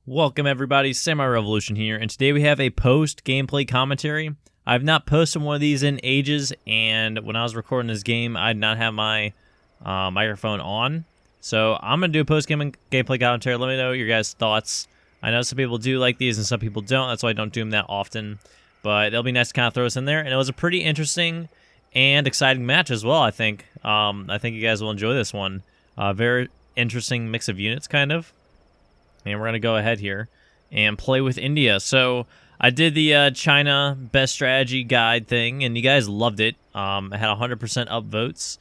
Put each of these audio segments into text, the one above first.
Welcome everybody, Samurai Revolution here, and today we have a post-gameplay commentary. I've not posted one of these in ages, and when I was recording this game, I did not have my microphone on. So I'm going to do a post-gameplay commentary. Let me know your guys' thoughts. I know some people do like these and some people don't, that's why I don't do them that often. But it'll be nice to kind of throw us in there, and it was a pretty interesting and exciting match as well, I think. I think you guys will enjoy this one. Very interesting mix of units, kind of. And we're going to go ahead here and play with India. So I did the China best strategy guide thing, and you guys loved it. I had 100% upvotes,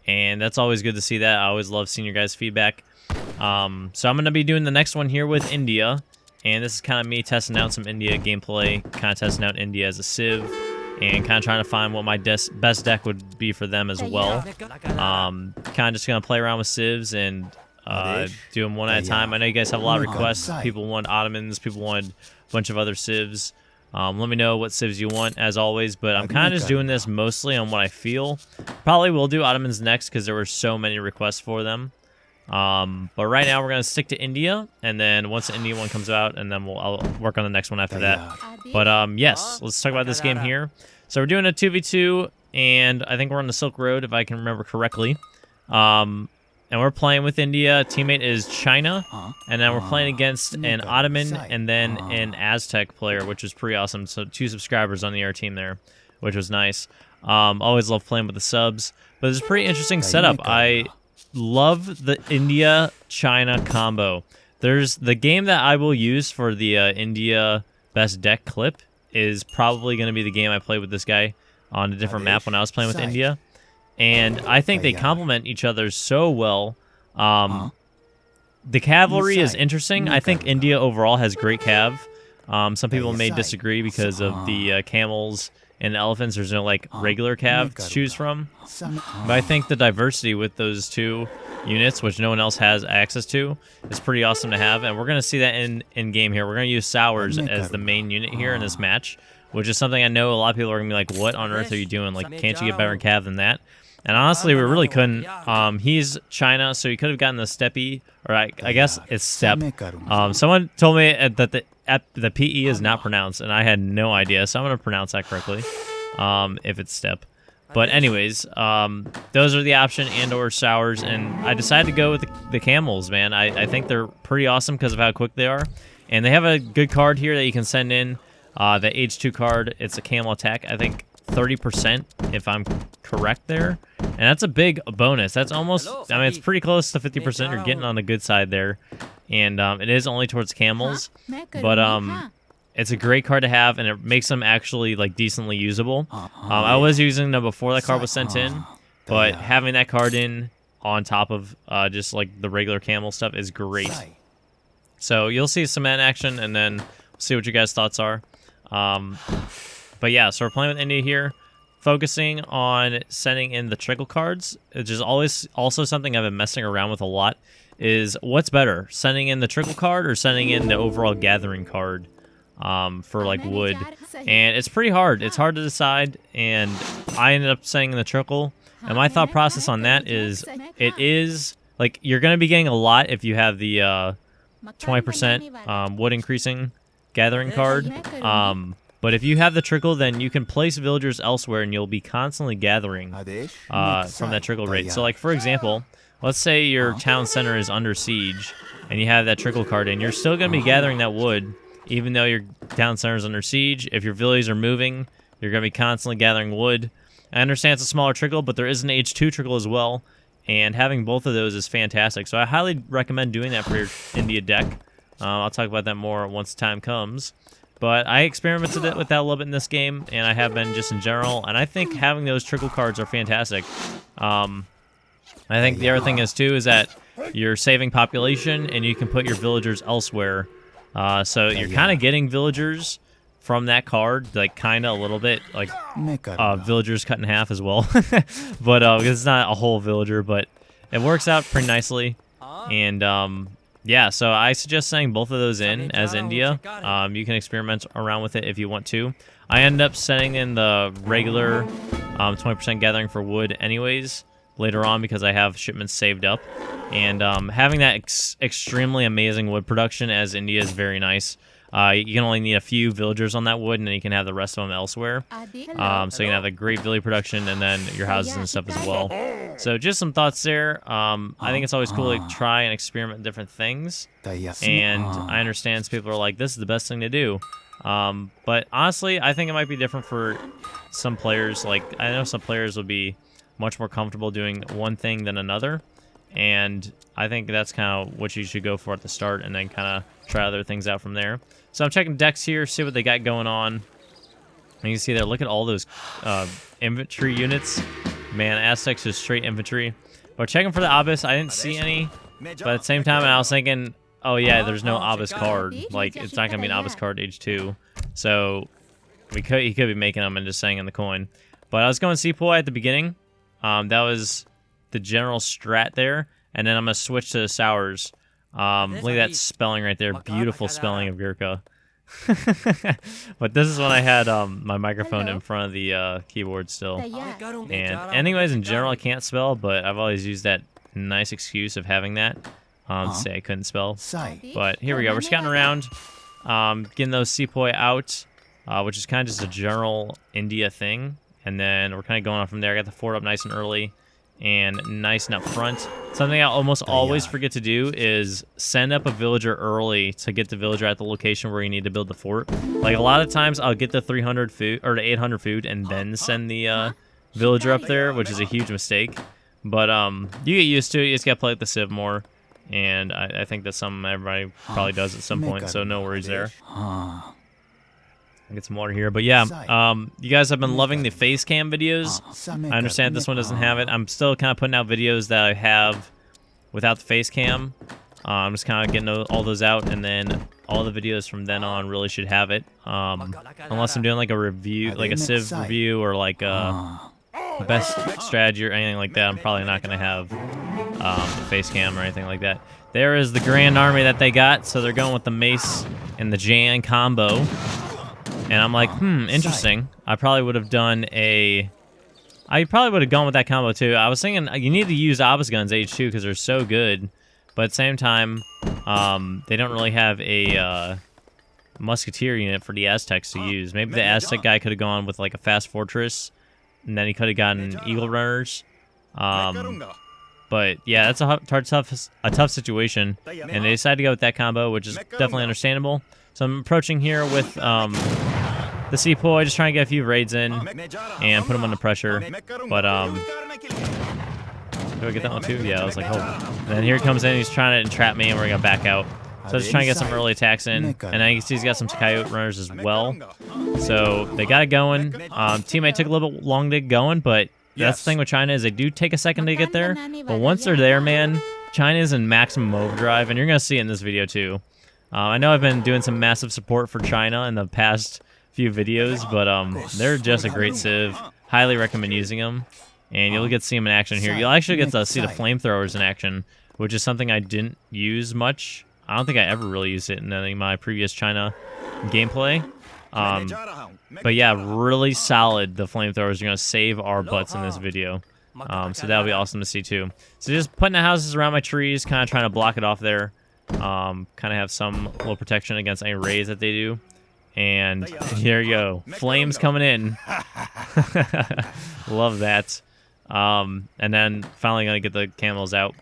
and that's always good to see that. I always love seeing your guys' feedback. So I'm going to be doing the next one here with India, and this is kind of me testing out some India gameplay, kind of testing out India as a civ, and kind of trying to find what my best deck would be for them as well. Kind of just going to play around with civs and do them one at a time. I know you guys have a lot of requests. People want Ottomans, people want a bunch of other civs. Let me know what civs you want, as always, but I'm kind of just doing this mostly on what I feel. Probably will do Ottomans next because there were so many requests for them. But right now we're going to stick to India, and then once the India one comes out, and then I'll work on the next one after that. But yes, let's talk about this game here. So we're doing a 2v2, and I think we're on the Silk Road, if I can remember correctly. And we're playing with India. Teammate is China. And then we're playing against an Ottoman and then an Aztec player, which was pretty awesome. So 2 subscribers on the air team there, which was nice. Always love playing with the subs. But it's a pretty interesting setup. I love the India-China combo. There's the game that I will use for the India best deck clip is probably going to be the game I played with this guy on a different map when I was playing with India. And I think they complement each other so well. The cavalry is interesting. I think India overall has great cav. Some people may disagree because of the camels and elephants. There's no like regular cav to choose from. But I think the diversity with those 2 units, which no one else has access to, is pretty awesome to have. And we're going to see that in game here. We're going to use Sowers as the main unit here in this match, which is something I know a lot of people are going to be like, what on earth are you doing? Like, can't you get better cav than that? And honestly, we really couldn't. He's China, so he could have gotten the Steppe, or I guess it's Steppe. Someone told me that the PE is not pronounced, and I had no idea, so I'm going to pronounce that correctly, if it's Steppe. But anyways, those are the option and or Sowers, and I decided to go with the camels, man. I think they're pretty awesome because of how quick they are. And they have a good card here that you can send in, the H2 card. It's a camel attack, I think 30%, if I'm correct there. And that's a big bonus. That's almost, I mean, it's pretty close to 50%. You're getting on the good side there. And it is only towards camels. But it's a great card to have, and it makes them actually, like, decently usable. I was using them before that card was sent in, but having that card in on top of just, like, the regular camel stuff is great. So you'll see some in action, and then we'll see what you guys' thoughts are. But yeah, so we're playing with India here, focusing on sending in the trickle cards, which is always also something I've been messing around with a lot, is what's better, sending in the trickle card or sending in the overall gathering card for like wood. And it's pretty hard. It's hard to decide, and I ended up sending in the trickle. And my thought process on that is it is, like, you're going to be getting a lot if you have the 20% wood increasing gathering card. But if you have the trickle, then you can place villagers elsewhere, and you'll be constantly gathering from that trickle rate. So, like, for example, let's say your town center is under siege, and you have that trickle card in. You're still going to be gathering that wood, even though your town center is under siege. If your villages are moving, you're going to be constantly gathering wood. I understand it's a smaller trickle, but there is an H2 trickle as well, and having both of those is fantastic. So I highly recommend doing that for your India deck. I'll talk about that more once the time comes. But I experimented with that a little bit in this game, and I have been just in general, and I think having those trickle cards are fantastic. I think the other thing is, too, is that you're saving population, and you can put your villagers elsewhere. So you're kind of getting villagers from that card, like, kind of a little bit, like, villagers cut in half as well. But it's not a whole villager, but it works out pretty nicely. And yeah, so I suggest sending both of those in as India. You can experiment around with it if you want to. I end up sending in the regular 20% gathering for wood anyways, later on because I have shipments saved up. And having that extremely amazing wood production as India is very nice. You can only need a few villagers on that wood, and then you can have the rest of them elsewhere. So you can have a great village production, and then your houses and stuff as well. So just some thoughts there. I think it's always cool to try and experiment different things. And I understand some people are like, this is the best thing to do. But honestly, I think it might be different for some players. Like, I know some players will be much more comfortable doing one thing than another. And I think that's kind of what you should go for at the start, and then kind of try other things out from there. So I'm checking decks here, see what they got going on. And you can see there, look at all those infantry units. Man, Aztecs is straight infantry. But checking for the Obus, I didn't see any. But at the same time, I was thinking, oh yeah, there's no Obus card. Like, it's not going to be an Obus card age 2. So he could be making them and just saying in the coin. But I was going Sepoy at the beginning. That was the general strat there. And then I'm going to switch to the Sours. Look at that spelling right there. Beautiful spelling of Gurkha. But this is when I had my microphone in front of the keyboard still. And anyways, in general, I can't spell, but I've always used that nice excuse of having that to say I couldn't spell. But here we go. We're scouting around, getting those Sepoy out, which is kind of just a general India thing. And then we're kind of going on from there. I got the fort up nice and early and nice and up front. Something I almost always forget to do is send up a villager early to get the villager at the location where you need to build the fort. Like, a lot of times I'll get the 300 food or the 800 food and then send the villager up there, which is a huge mistake. But you get used to it. You just gotta play with the Civ more, and I think that's something everybody probably does at some point, so no worries there. Get some water here, but yeah, you guys have been loving the face cam videos. I understand this one doesn't have it. I'm still kind of putting out videos that I have without the face cam. I'm just kind of getting all those out, and then all the videos from then on really should have it. Unless I'm doing like a review, like a Civ review, or like a best strategy or anything like that, I'm probably not going to have the face cam or anything like that. There is the Grand Army that they got, so they're going with the Mace and the Jan combo. And I'm like, interesting. I probably would have gone with that combo too. I was thinking you need to use Obus guns age 2 because they're so good. But at the same time, they don't really have a musketeer unit for the Aztecs to use. Maybe the Aztec guy could have gone with like a fast fortress, and then he could have gotten Eagle Runners. But yeah, that's a tough situation. And they decided to go with that combo, which is definitely understandable. So I'm approaching here with the Sepoy, just trying to get a few raids in and put them under pressure. But, do I get that one too? Yeah, I was like, oh. And then here he comes in, he's trying to entrap me, and we're going to back out. So just trying to get some early attacks in. And I can see he's got some Coyote Runners as well. So they got it going. Teammate took a little bit long to get going, but that's the thing with China is they do take a second to get there. But once they're there, man, China is in maximum overdrive, and you're going to see it in this video too. I know I've been doing some massive support for China in the past few videos, but they're just a great Civ. Highly recommend using them, and you'll get to see them in action here. You'll actually get to see the flamethrowers in action, which is something I didn't use much. I don't think I ever really used it in any of my previous China gameplay. But yeah, really solid. The flamethrowers are going to save our butts in this video. So that'll be awesome to see too. So just putting the houses around my trees, kind of trying to block it off there. Kind of have some little protection against any raids that they do. And here you go. Flames coming in. Love that. And then finally going to get the camels out.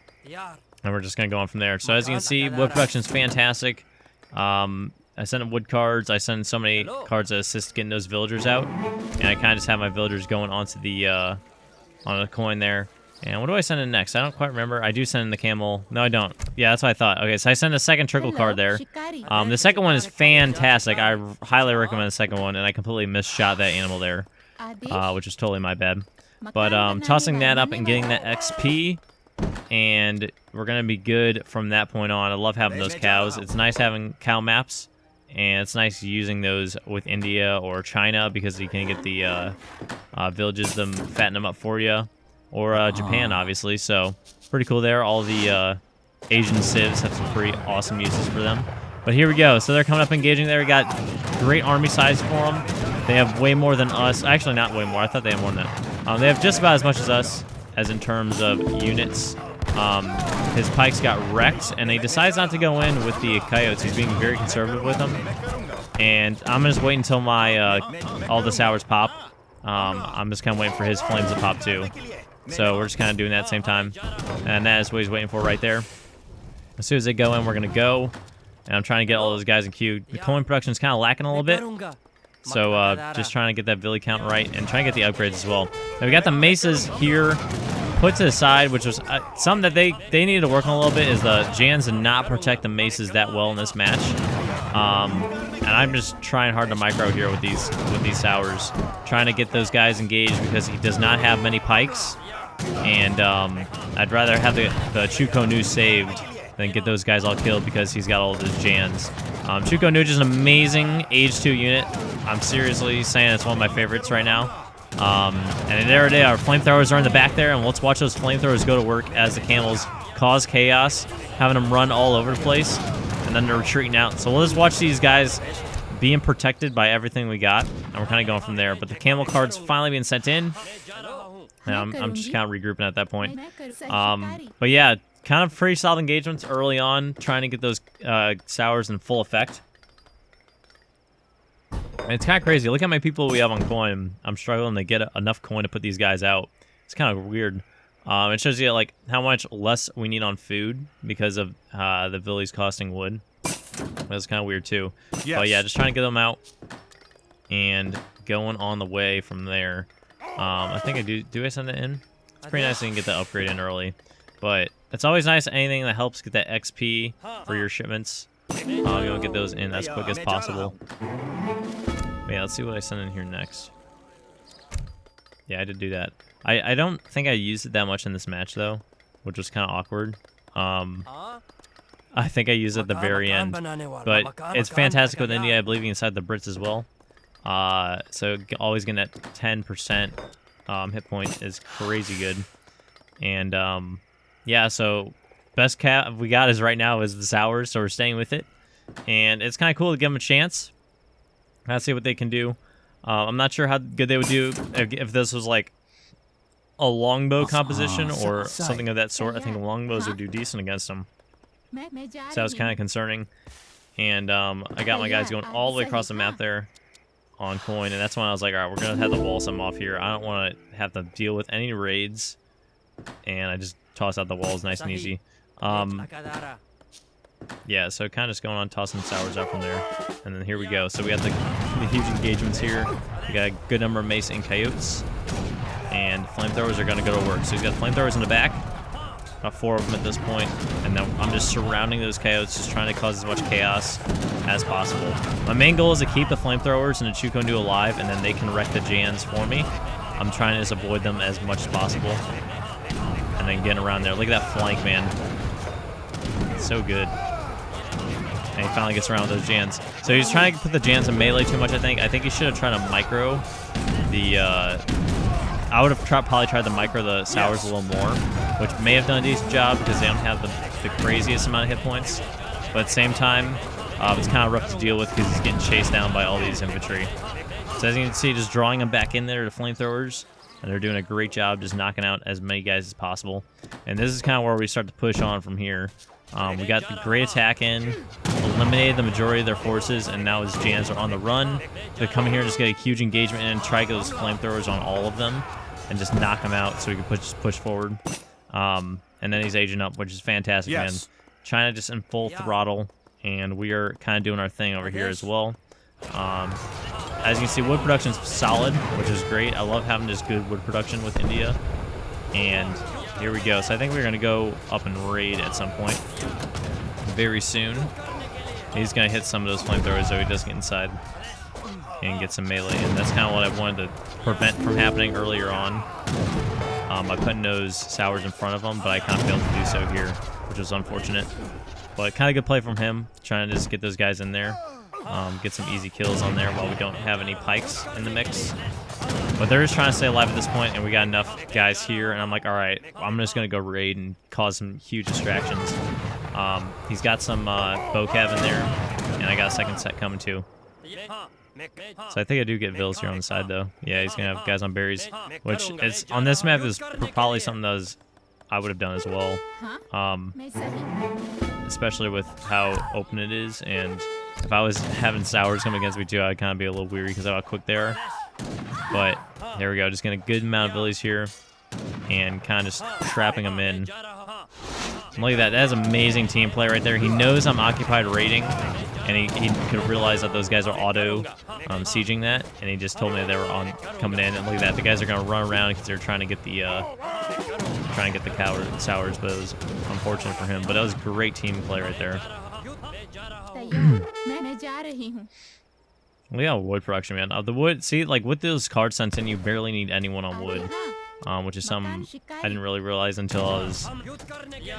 And we're just going to go on from there. So as you can see, wood production is fantastic. I sent in wood cards. I sent so many cards that assist getting those villagers out. And I kind of just have my villagers going onto the on the coin there. And what do I send in next? I don't quite remember. I do send in the camel. No, I don't. Yeah, that's what I thought. Okay, so I sent a second trickle card there. The second one is fantastic. I highly recommend the second one, and I completely misshot that animal there, which is totally my bad. But tossing that up and getting that XP, and we're going to be good from that point on. I love having those cows. It's nice having cow maps, and it's nice using those with India or China because you can get the villages, them fatten them up for you. Or Japan, obviously, so pretty cool there. All the Asian civs have some pretty awesome uses for them. But here we go. So they're coming up engaging there. We got great army size for them. They have way more than us. Actually, not way more. I thought they had more than that. They have just about as much as us. as in terms of units. His pikes got wrecked, and he decides not to go in with the coyotes. He's being very conservative with them. And I'm just waiting until my all the sours pop. I'm just kind of waiting for his flames to pop too. So we're just kind of doing that at the same time. And that is what he's waiting for right there. As soon as they go in, we're going to go. And I'm trying to get all those guys in queue. The coin production is kind of lacking a little bit. So just trying to get that Villi count right and trying to get the upgrades as well. Now we got the mesas here put to the side, which was something that they needed to work on a little bit, is the Jans did not protect the mesas that well in this match. And I'm just trying hard to micro here with these sours, trying to get those guys engaged because he does not have many pikes. And I'd rather have the Chuko Nu saved than get those guys all killed because he's got all of his Jans. Chuko Nu is an amazing Age 2 unit. I'm seriously saying it's one of my favorites right now. And there they are. Flamethrowers are in the back there, and let's watch those flamethrowers go to work as the camels cause chaos, having them run all over the place, and then they're retreating out. So we'll just watch these guys being protected by everything we got, and we're kind of going from there. But the camel card's finally being sent in. I'm just kind of regrouping at that point. But yeah, kind of pretty solid engagements early on, trying to get those sours in full effect. And it's kind of crazy. Look how many people we have on coin. I'm struggling to get enough coin to put these guys out. It's kind of weird. It shows you like how much less we need on food because of the Villis costing wood. That's kind of weird too. Yes. But yeah, just trying to get them out and going on the way from there. I think I do. Do I send it in? It's pretty nice that you can get the upgrade in early. But it's always nice, anything that helps get that XP for your shipments. You want to get those in as quick as possible. But yeah, let's see what I send in here next. Yeah, I did do that. I don't think I used it that much in this match, though, which was kind of awkward. I think I used it at the very end. But it's fantastic with India. I believe you can side the Brits as well. So always getting that 10% hit point is crazy good. And yeah, so best cap we got is right now is the sours, so we're staying with it. And it's kind of cool to give them a chance. Let's see what they can do. I'm not sure how good they would do if this was like a longbow composition or something of that sort. I think longbows would do decent against them. So that was kind of concerning. And I got my guys going all the way across the map there on coin, and that's when I was like, all right, we're going to have to wall some off here. I don't want to have to deal with any raids. And I just tossed out the walls nice and easy. Yeah, so kind of just going on, tossing sours out from there. And then here we go. So we got the huge engagements here. We got a good number of mace and coyotes. And flamethrowers are going to go to work. So he's got flamethrowers in the back. About 4 of them at this point. And then I'm just surrounding those coyotes, just trying to cause as much chaos as possible. My main goal is to keep the flamethrowers and the Chuko Nu alive, and then they can wreck the Jans for me. I'm trying to just avoid them as much as possible. And then getting around there. Look at that flank, man. So good. And he finally gets around with those Jans. So he's trying to put the Jans in melee too much, I think. I think he should have tried to micro the... I would have probably tried to micro the sours a little more, which may have done a decent job because they don't have the craziest amount of hit points. But at the same time, it's kind of rough to deal with because he's getting chased down by all these infantry. So as you can see, just drawing them back in there to flamethrowers. And they're doing a great job just knocking out as many guys as possible. And this is kind of where we start to push on from here. We got the great attack in, eliminated the majority of their forces, and now his Jans are on the run. They're coming here and just get a huge engagement and try to get those flamethrowers on all of them and just knock them out so we can push forward. And then he's aging up, which is fantastic, man. China just in full throttle, and we are kind of doing our thing over here as well. As you can see, wood production is solid, which is great. I love having this good wood production with India. And here we go. So I think we're going to go up and raid at some point very soon. He's going to hit some of those flamethrowers so he doesn't get inside and get some melee. And that's kind of what I wanted to prevent from happening earlier on by putting those sours in front of him, but I kind of failed to do so here, which was unfortunate. But kind of good play from him, trying to just get those guys in there. Get some easy kills on there while we don't have any pikes in the mix. But they're just trying to stay alive at this point, and we got enough guys here, and I'm like, all right, I'm just going to go raid and cause some huge distractions. He's got some vocab in there, and I got a second set coming too. So I think I do get Vills here on the side, though. Yeah, he's going to have guys on berries, which is on this map is probably something that I would have done as well. Especially with how open it is, and if I was having sours come against me too, I'd kind of be a little weary because of how quick they are. But there we go, just getting a good amount of Villies here, and kind of just trapping them in. And look at that, that is amazing team play right there. He knows I'm occupied raiding, and he could realize that those guys are auto sieging that, and he just told me they were on coming in. And look at that, the guys are gonna run around because they're trying to get the sours, but it was unfortunate for him. But that was great team play right there. We got wood production, man. The wood, see, like with those cards sent in, you barely need anyone on wood, which is something I didn't really realize until I was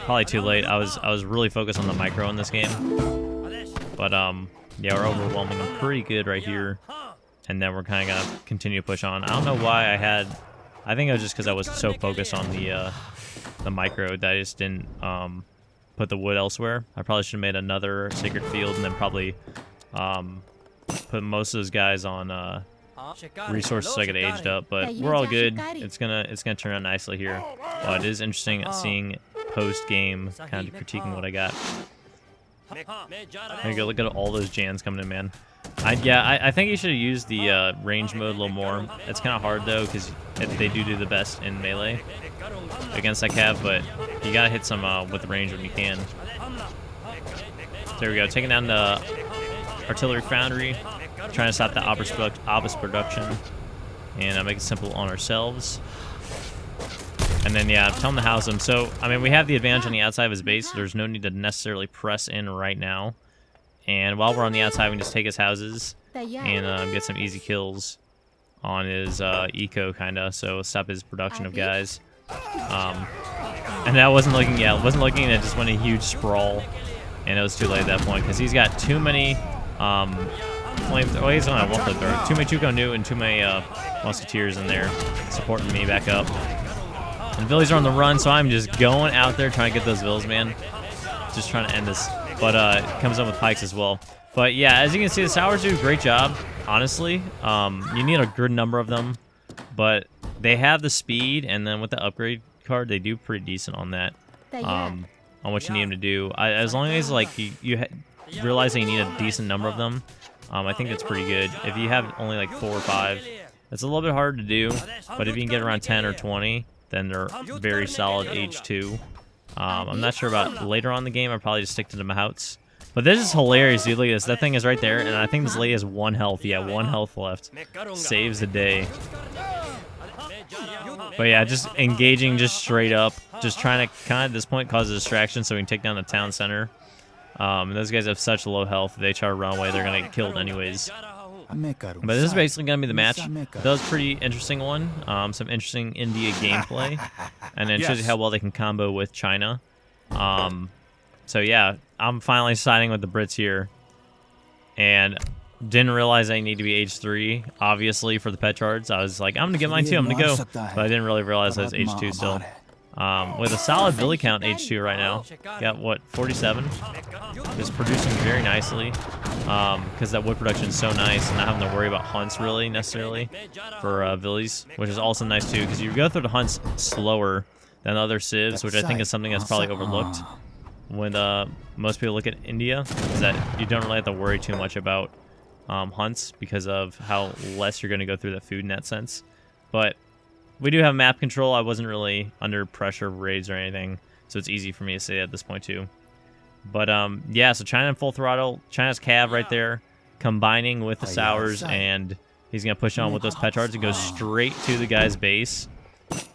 probably too late. I was really focused on the micro in this game, but yeah, we're overwhelming them pretty good right here, and then we're kind of gonna continue to push on. I don't know why I think it was just because I was so focused on the micro that I just didn't put the wood elsewhere. I probably should have made another sacred field and then probably put most of those guys on resources so I get aged up, but we're all good. It's gonna turn out nicely here. But it is interesting seeing post game kind of critiquing what I got. There you go. Look at all those Jans coming in, man. I think you should have used the range mode a little more. It's kind of hard though because they do the best in melee against that cav, but you gotta hit some with range when you can. There we go. Taking down the artillery foundry, trying to stop the obus production, and make it simple on ourselves. And then yeah, tell him to house him. So I mean, we have the advantage on the outside of his base, so there's no need to necessarily press in right now. And while we're on the outside, we can just take his houses and get some easy kills on his eco kinda, so stop his production of guys. And that wasn't looking, it wasn't just went a huge sprawl, and it was too late at that point because he's got too many he's on a one flip throw. Too many Tuco Nu and too many musketeers in there supporting me back up. And Villies are on the run, so I'm just going out there trying to get those Vills, man. Just trying to end this. But it comes up with pikes as well. But yeah, as you can see, the sours do a great job, honestly. You need a good number of them, but they have the speed, and then with the upgrade card, they do pretty decent on that. On what you need them to do. As long as like you realize that you need a decent number of them, I think that's pretty good. If you have only like 4 or 5, it's a little bit hard to do, but if you can get around 10 or 20, then they're very solid H2. I'm not sure about later on in the game. I'll probably just stick to the Mahouts. But this is hilarious, dude. Look at this. That thing is right there, and I think this lady has 1 health. Yeah, 1 health left. Saves the day. But yeah, just engaging just straight up. Just trying to kind of at this point cause a distraction so we can take down the town center. And those guys have such low health. If they try to run away, they're going to get killed anyways. But this is basically going to be the match. That was a pretty interesting one. Some interesting India gameplay. And then shows you how well they can combo with China. So yeah, I'm finally siding with the Brits here. And didn't realize I need to be age 3, obviously, for the Petrards. I was like, I'm going to get mine too, I'm going to go. But I didn't really realize I was age 2 still. With a solid Villy count, H2 right now. Got, what, 47? Just producing very nicely. Because that wood production is so nice, and not having to worry about hunts, really, necessarily, for Villies. Which is also nice, too, because you go through the hunts slower than other civs, which I think is something that's probably overlooked when most people look at India, is that you don't really have to worry too much about hunts because of how less you're going to go through the food in that sense. But we do have map control. I wasn't really under pressure of raids or anything, so it's easy for me to say at this point too. But yeah, so China in full throttle. China's cav right there, combining with the sours, and he's gonna push on with those Petrards and go straight to the guy's base.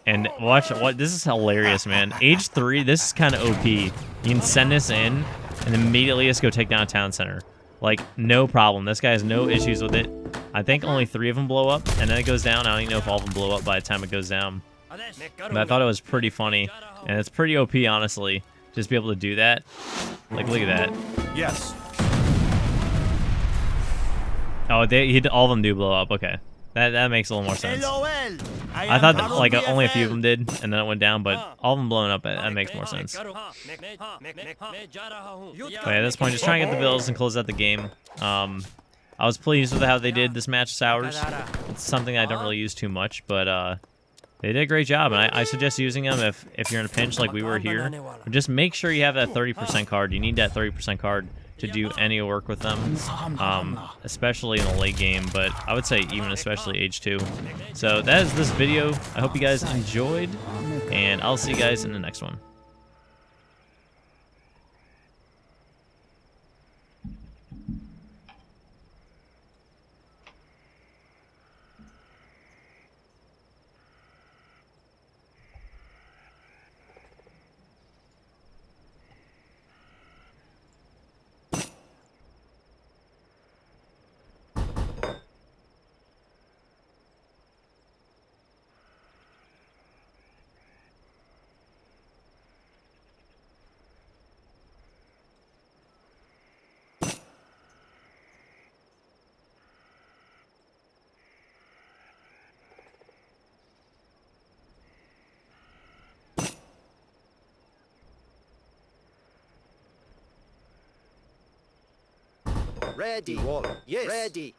And watch what this is hilarious, man. Age 3, this is kind of OP. You can send this in and immediately just go take down a town center. Like, no problem. This guy has no issues with it. I think only 3 of them blow up, and then it goes down. I don't even know if all of them blow up by the time it goes down. But I thought it was pretty funny, and it's pretty OP, honestly, just be able to do that. Like, look at that. Yes. Oh, all of them do blow up. Okay. That makes a little more sense. I thought that, like, only a few of them did, and then it went down, but all of them blowing up, that makes more sense. But yeah, at this point, just trying to get the Bills and close out the game. I was pleased with how they did this match sours. It's something I don't really use too much, but they did a great job, and I suggest using them if you're in a pinch like we were here. But just make sure you have that 30% card. You need that 30% card to do any work with them, especially in the late game, but I would say even especially age 2. So that is this video. I hope you guys enjoyed, and I'll see you guys in the next one. Ready. Yes. Ready.